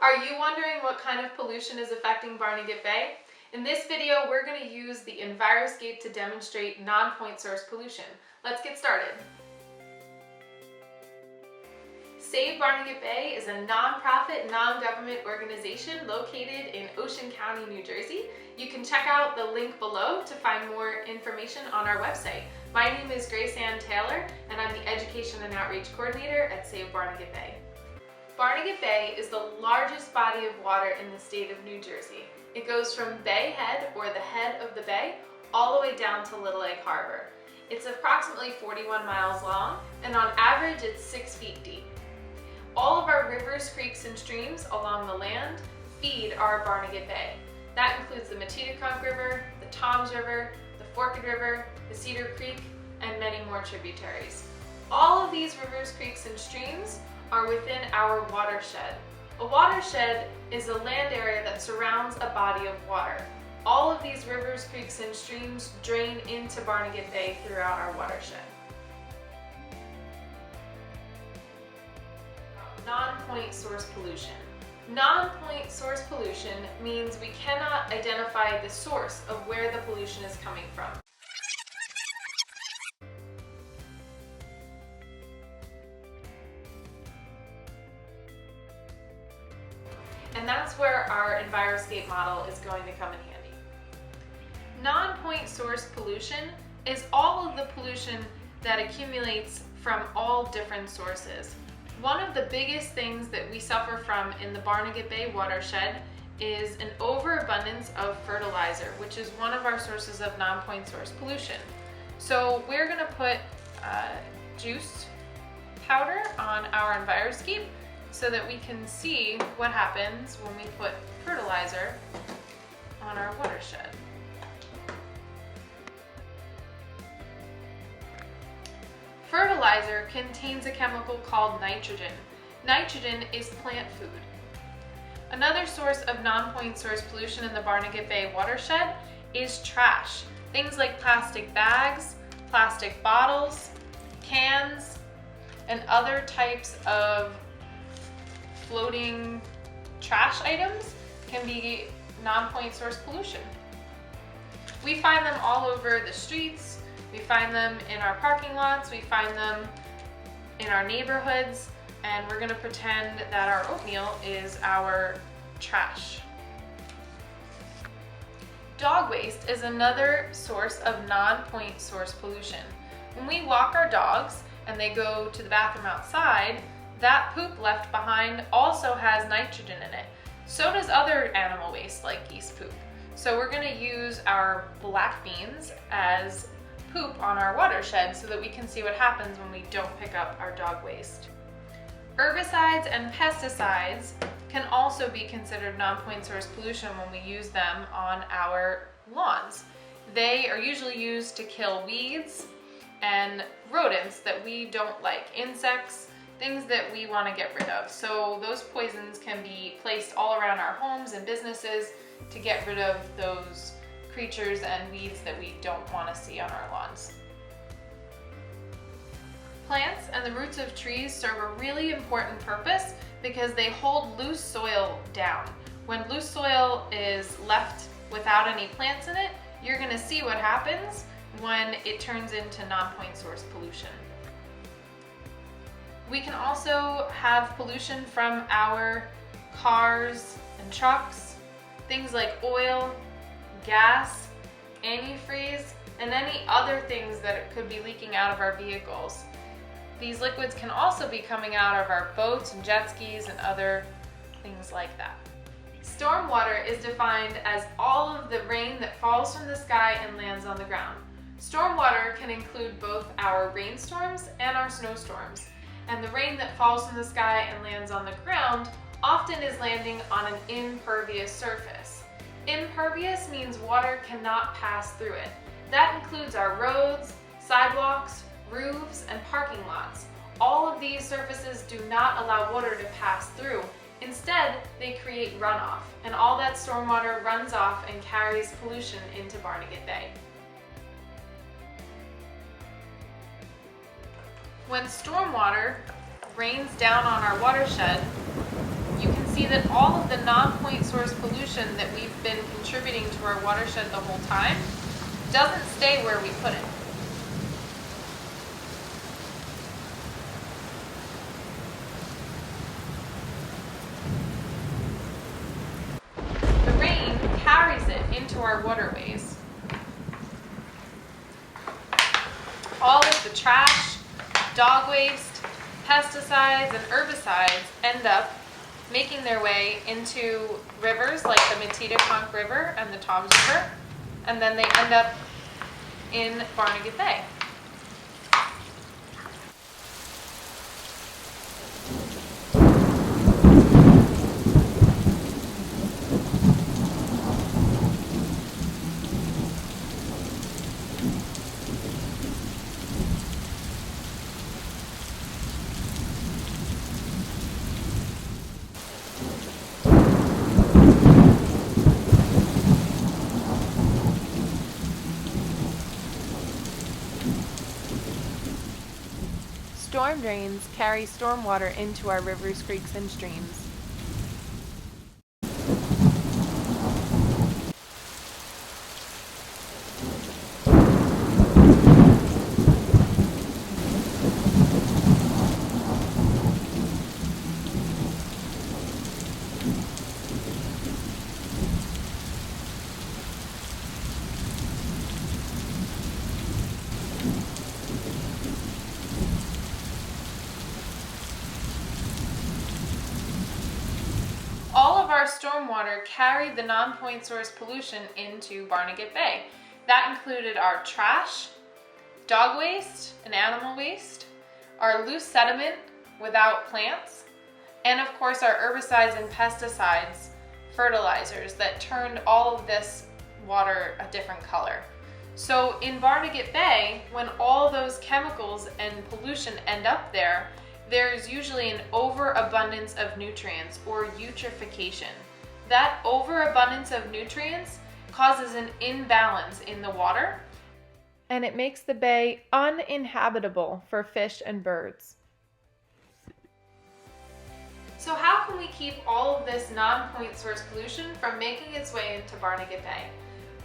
Are you wondering what kind of pollution is affecting Barnegat Bay? In this video, we're going to use the Enviroscape to demonstrate non-point source pollution. Let's get started. Save Barnegat Bay is a non-profit, non-government organization located in Ocean County, New Jersey. You can check out the link below to find more information on our website. My name is Grace Ann Taylor, and I'm the Education and Outreach Coordinator at Save Barnegat Bay. Barnegat Bay is the largest body of water in the state of New Jersey. It goes from Bay Head, or the head of the bay, all the way down to Little Egg Harbor. It's approximately 41 miles long, and on average it's 6 feet deep. All of our rivers, creeks, and streams along the land feed our Barnegat Bay. That includes the Metedeconk River, the Toms River, the Forked River, the Cedar Creek, and many more tributaries. All of these rivers, creeks, and streams are within our watershed. A watershed is a land area that surrounds a body of water. All of these rivers, creeks, and streams drain into Barnegat Bay throughout our watershed. Non-point source pollution. Non-point source pollution means we cannot identify the source of where the pollution is coming from. And that's where our Enviroscape model is going to come in handy. Non-point source pollution is all of the pollution that accumulates from all different sources. One of the biggest things that we suffer from in the Barnegat Bay watershed is an overabundance of fertilizer, which is one of our sources of non-point source pollution. So we're going to put juice powder on our Enviroscape so that we can see what happens when we put fertilizer on our watershed. Fertilizer contains a chemical called nitrogen. Nitrogen is plant food. Another source of non-point source pollution in the Barnegat Bay watershed is trash. Things like plastic bags, plastic bottles, cans, and other types of floating trash items can be non-point source pollution. We find them all over the streets, we find them in our parking lots, we find them in our neighborhoods, and we're going to pretend that our oatmeal is our trash. Dog waste is another source of non-point source pollution. When we walk our dogs and they go to the bathroom outside, that poop left behind also has nitrogen in it. So does other animal waste like geese poop. So we're going to use our black beans as poop on our watershed so that we can see what happens when we don't pick up our dog waste. Herbicides and pesticides can also be considered non-point source pollution when we use them on our lawns. They are usually used to kill weeds and rodents that we don't like, insects, things that we want to get rid of. So those poisons can be placed all around our homes and businesses to get rid of those creatures and weeds that we don't want to see on our lawns. Plants and the roots of trees serve a really important purpose because they hold loose soil down. When loose soil is left without any plants in it, you're going to see what happens when it turns into non-point source pollution. We can also have pollution from our cars and trucks, things like oil, gas, antifreeze, and any other things that could be leaking out of our vehicles. These liquids can also be coming out of our boats and jet skis and other things like that. Stormwater is defined as all of the rain that falls from the sky and lands on the ground. Stormwater can include both our rainstorms and our snowstorms. And the rain that falls from the sky and lands on the ground often is landing on an impervious surface. Impervious means water cannot pass through it. That includes our roads, sidewalks, roofs, and parking lots. All of these surfaces do not allow water to pass through. Instead, they create runoff, and all that stormwater runs off and carries pollution into Barnegat Bay. When stormwater rains down on our watershed, you can see that all of the non-point source pollution that we've been contributing to our watershed the whole time doesn't stay where we put it. The rain carries it into our waterways. All of the trash, dog waste, pesticides, and herbicides end up making their way into rivers like the Matitakunk River and the Toms River, and then they end up in Barnegat Bay. Storm drains carry stormwater into our rivers, creeks, and streams. All of our stormwater carried the non-point source pollution into Barnegat Bay. That included our trash, dog waste and animal waste, our loose sediment without plants, and of course our herbicides and pesticides, fertilizers that turned all of this water a different color. So in Barnegat Bay, when all those chemicals and pollution end up there, there's usually an overabundance of nutrients, or eutrophication. That overabundance of nutrients causes an imbalance in the water, and it makes the bay uninhabitable for fish and birds. So how can we keep all of this non-point source pollution from making its way into Barnegat Bay?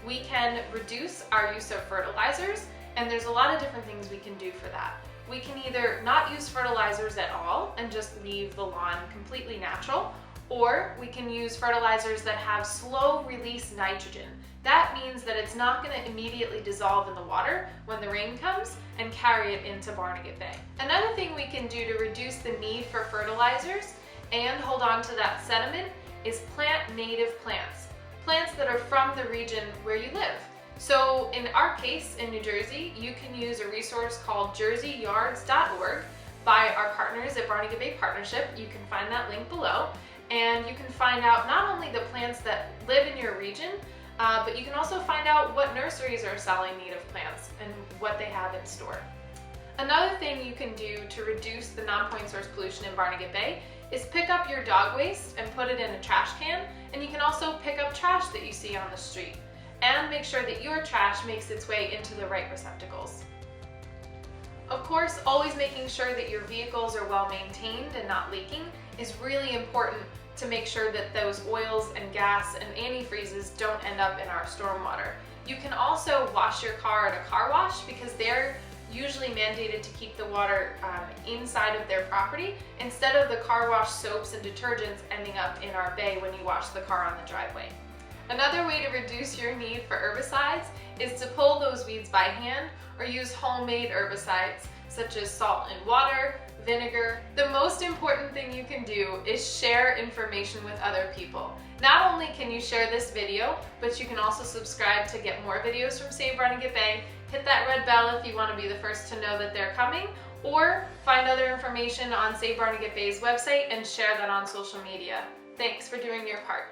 We can reduce our use of fertilizers, and there's a lot of different things we can do for that. We can either not use fertilizers at all and just leave the lawn completely natural, or we can use fertilizers that have slow release nitrogen. That means that it's not going to immediately dissolve in the water when the rain comes and carry it into Barnegat Bay. Another thing we can do to reduce the need for fertilizers and hold on to that sediment is plant native plants. Plants that are from the region where you live. So in our case in New Jersey, you can use a resource called jerseyyards.org by our partners at Barnegat Bay Partnership. You can find that link below, and you can find out not only the plants that live in your region, but you can also find out what nurseries are selling native plants and what they have in store. Another thing you can do to reduce the non-point source pollution in Barnegat Bay is pick up your dog waste and put it in a trash can, and you can also pick up trash that you see on the street. And make sure that your trash makes its way into the right receptacles. Of course, always making sure that your vehicles are well maintained and not leaking is really important to make sure that those oils and gas and antifreezes don't end up in our stormwater. You can also wash your car at a car wash because they're usually mandated to keep the water inside of their property instead of the car wash soaps and detergents ending up in our bay when you wash the car on the driveway. Another way to reduce your need for herbicides is to pull those weeds by hand or use homemade herbicides such as salt and water, vinegar. The most important thing you can do is share information with other people. Not only can you share this video, but you can also subscribe to get more videos from Save Barnegat Bay. Hit that red bell if you want to be the first to know that they're coming, or find other information on Save Barnegat Bay's website and share that on social media. Thanks for doing your part.